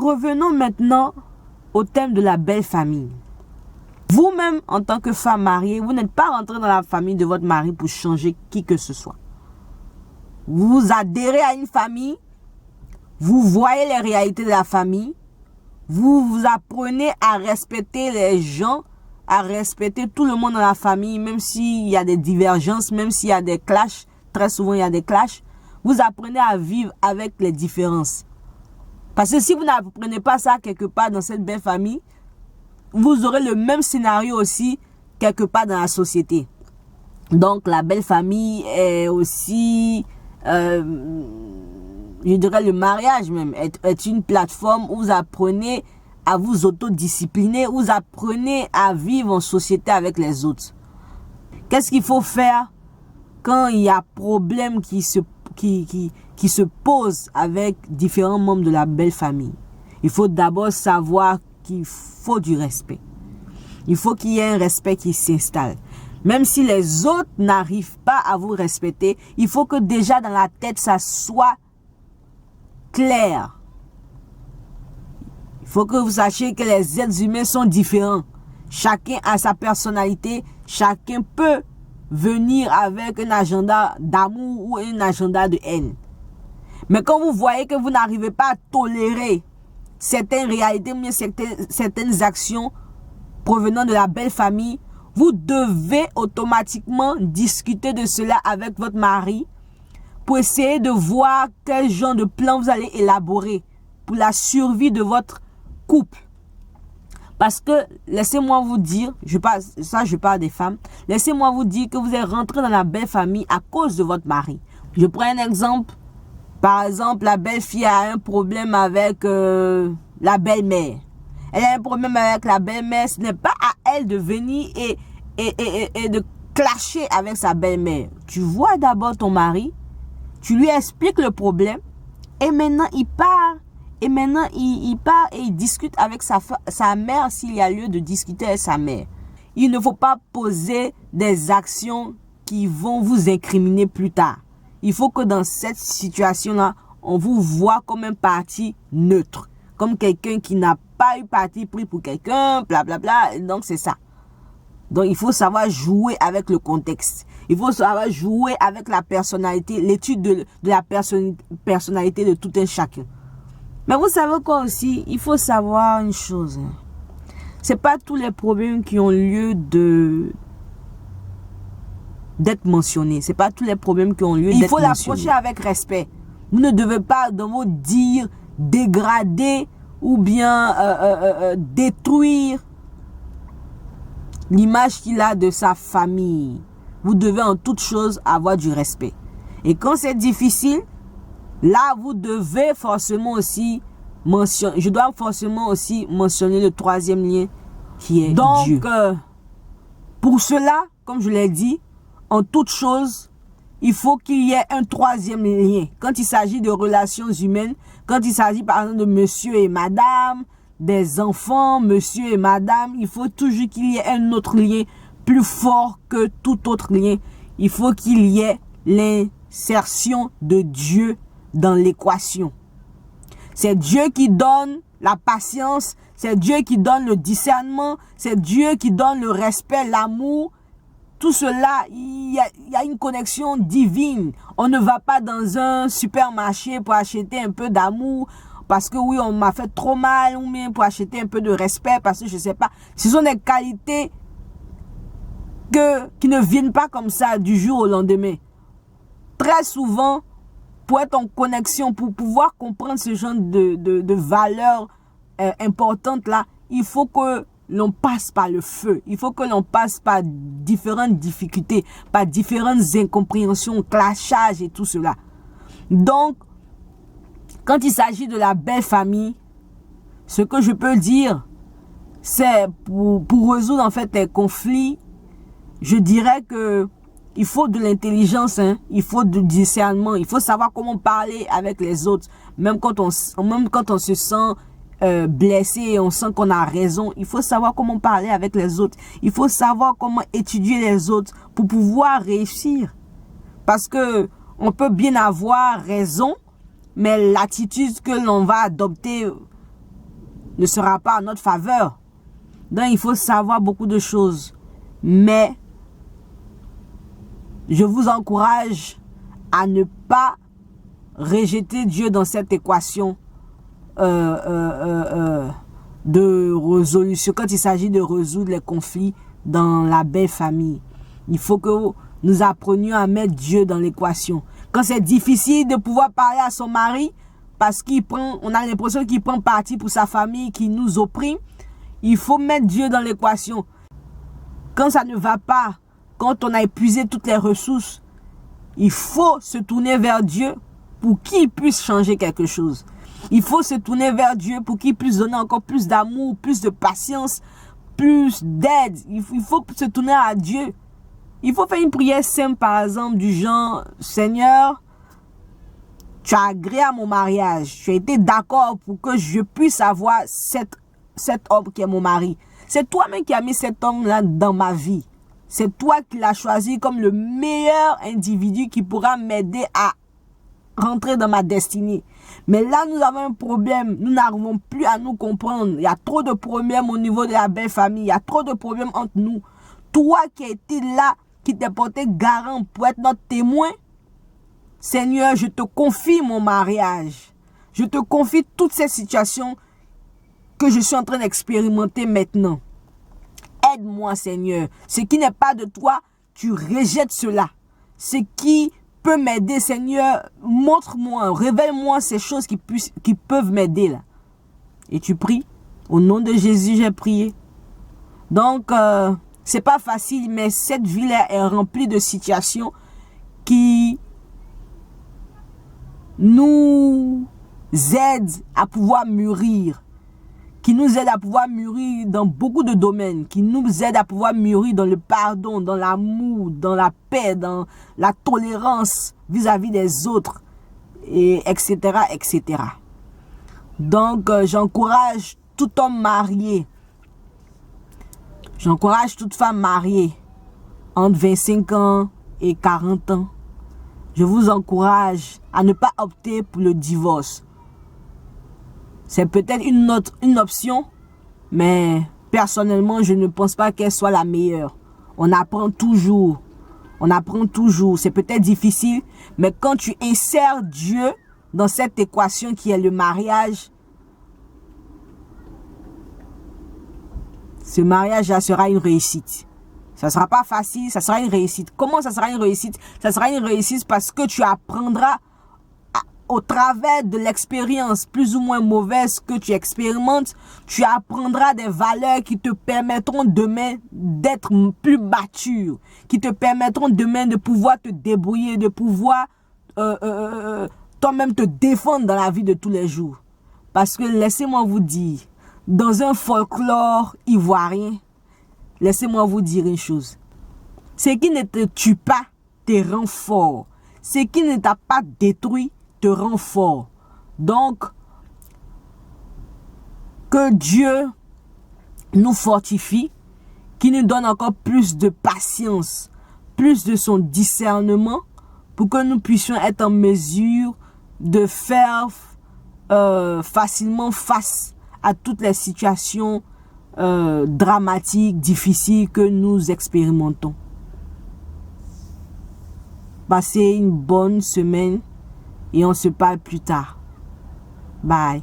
revenons maintenant au thème de la belle famille. Vous-même, en tant que femme mariée, vous n'êtes pas rentré dans la famille de votre mari pour changer qui que ce soit. Vous adhérez à une famille, vous voyez les réalités de la famille, vous apprenez à respecter les gens, à respecter tout le monde dans la famille, même s'il y a des divergences, même s'il y a des clashs. Très souvent, il y a des clashs. Vous apprenez à vivre avec les différences. Parce que si vous n'apprenez pas ça quelque part dans cette belle famille, vous aurez le même scénario aussi quelque part dans la société. Donc, la belle famille est aussi, je dirais le mariage même, est une plateforme où vous apprenez à vous autodiscipliner, où vous apprenez à vivre en société avec les autres. Qu'est-ce qu'il faut faire quand il y a problème qui se pose avec différents membres de la belle famille? Il faut d'abord savoir qu'il faut du respect. Il faut qu'il y ait un respect qui s'installe. Même si les autres n'arrivent pas à vous respecter, il faut que déjà dans la tête, ça soit clair. Il faut que vous sachiez que les êtres humains sont différents. Chacun a sa personnalité. Chacun peut venir avec un agenda d'amour ou un agenda de haine. Mais quand vous voyez que vous n'arrivez pas à tolérer certaines réalités, ou certaines actions provenant de la belle famille, vous devez automatiquement discuter de cela avec votre mari pour essayer de voir quel genre de plan vous allez élaborer pour la survie de votre couple. Parce que, laissez-moi vous dire, je parle des femmes, laissez-moi vous dire que vous êtes rentré dans la belle famille à cause de votre mari. Je prends un exemple. Par exemple, la belle-fille a un problème avec la belle-mère. Elle a un problème avec la belle-mère. Ce n'est pas à elle de venir et de clasher avec sa belle-mère. Tu vois d'abord ton mari, tu lui expliques le problème et maintenant il part. Et maintenant, il part et il discute avec sa mère s'il y a lieu de discuter avec sa mère. Il ne faut pas poser des actions qui vont vous incriminer plus tard. Il faut que dans cette situation-là, on vous voit comme un parti neutre. Comme quelqu'un qui n'a pas eu parti pris pour quelqu'un, blablabla. Donc, c'est ça. Donc, il faut savoir jouer avec le contexte. Il faut savoir jouer avec la personnalité, l'étude de la personnalité de tout un chacun. Mais vous savez quoi aussi? Il faut savoir une chose. C'est pas tous les problèmes qui ont lieu d'être mentionnés. C'est pas tous les problèmes qui ont lieu d'être mentionnés. Il faut l'approcher avec respect. Vous ne devez pas, dans vos dires, dégrader ou bien détruire l'image qu'il a de sa famille. Vous devez en toute chose avoir du respect. Et quand c'est difficile, là, vous devez forcément aussi mentionner, je dois forcément aussi mentionner le troisième lien qui est Dieu. Donc, pour cela, comme je l'ai dit, en toute chose, il faut qu'il y ait un troisième lien. Quand il s'agit de relations humaines, quand il s'agit par exemple de monsieur et madame, des enfants, monsieur et madame, il faut toujours qu'il y ait un autre lien plus fort que tout autre lien. Il faut qu'il y ait l'insertion de Dieu dans l'équation. C'est Dieu qui donne la patience, c'est Dieu qui donne le discernement, c'est Dieu qui donne le respect, l'amour. Tout cela, il y a une connexion divine. On ne va pas dans un supermarché pour acheter un peu d'amour parce que oui, on m'a fait trop mal, ou bien pour acheter un peu de respect parce que je sais pas. Ce sont des qualités qui ne viennent pas comme ça du jour au lendemain. Très souvent, pour être en connexion, pour pouvoir comprendre ce genre de valeurs importantes là, il faut que l'on passe par le feu. Il faut que l'on passe par différentes difficultés, par différentes incompréhensions, clashages et tout cela. Donc, quand il s'agit de la belle famille, ce que je peux dire, c'est pour résoudre en fait les conflits, je dirais que il faut de l'intelligence, hein? Il faut du discernement, il faut savoir comment parler avec les autres, même quand on se sent blessé et on sent qu'on a raison. Il faut savoir comment parler avec les autres, il faut savoir comment étudier les autres pour pouvoir réussir. Parce que on peut bien avoir raison, mais l'attitude que l'on va adopter ne sera pas en notre faveur. Donc, il faut savoir beaucoup de choses. Mais, je vous encourage à ne pas rejeter Dieu dans cette équation de résolution, quand il s'agit de résoudre les conflits dans la belle famille. Il faut que nous apprenions à mettre Dieu dans l'équation. Quand c'est difficile de pouvoir parler à son mari, parce on a l'impression qu'il prend parti pour sa famille, qu'il nous opprime, il faut mettre Dieu dans l'équation. Quand ça ne va pas, quand on a épuisé toutes les ressources, il faut se tourner vers Dieu pour qu'il puisse changer quelque chose. Il faut se tourner vers Dieu pour qu'il puisse donner encore plus d'amour, plus de patience, plus d'aide. Il faut se tourner à Dieu. Il faut faire une prière simple, par exemple, du genre, Seigneur, tu as agréé à mon mariage. Tu as été d'accord pour que je puisse avoir cet homme qui est mon mari. C'est toi-même qui as mis cet homme-là dans ma vie. C'est toi qui l'as choisi comme le meilleur individu qui pourra m'aider à rentrer dans ma destinée. Mais là, nous avons un problème. Nous n'arrivons plus à nous comprendre. Il y a trop de problèmes au niveau de la belle famille. Il y a trop de problèmes entre nous. Toi qui as été là, qui t'es porté garant pour être notre témoin, Seigneur, je te confie mon mariage. Je te confie toutes ces situations que je suis en train d'expérimenter maintenant. Aide-moi, Seigneur. Ce qui n'est pas de toi, tu rejettes cela. Ce qui peut m'aider, Seigneur, montre-moi, révèle-moi ces choses qui peuvent m'aider là. Et tu pries. Au nom de Jésus, j'ai prié. Donc, c'est pas facile, mais cette vie-là est remplie de situations qui nous aident à pouvoir mûrir. Qui nous aident à pouvoir mûrir dans beaucoup de domaines. Qui nous aident à pouvoir mûrir dans le pardon, dans l'amour, dans la paix, dans la tolérance vis-à-vis des autres, et etc., etc. Donc, j'encourage tout homme marié. J'encourage toute femme mariée entre 25 ans et 40 ans. Je vous encourage à ne pas opter pour le divorce. C'est peut-être une option, mais personnellement, je ne pense pas qu'elle soit la meilleure. On apprend toujours. On apprend toujours. C'est peut-être difficile, mais quand tu insères Dieu dans cette équation qui est le mariage, ce mariage-là sera une réussite. Ça ne sera pas facile, ça sera une réussite. Comment ça sera une réussite? Ça sera une réussite parce que tu apprendras au travers de l'expérience plus ou moins mauvaise que tu expérimentes, tu apprendras des valeurs qui te permettront demain d'être plus mature, qui te permettront demain de pouvoir te débrouiller, de pouvoir toi-même te défendre dans la vie de tous les jours. Parce que laissez-moi vous dire, dans un folklore ivoirien, laissez-moi vous dire une chose. Ce qui ne te tue pas te rend fort. Ce qui ne t'a pas détruit te rend fort. Donc, que Dieu nous fortifie, qu'il nous donne encore plus de patience, plus de son discernement, pour que nous puissions être en mesure de faire facilement face à toutes les situations dramatiques, difficiles que nous expérimentons. Passez une bonne semaine et on se parle plus tard. Bye.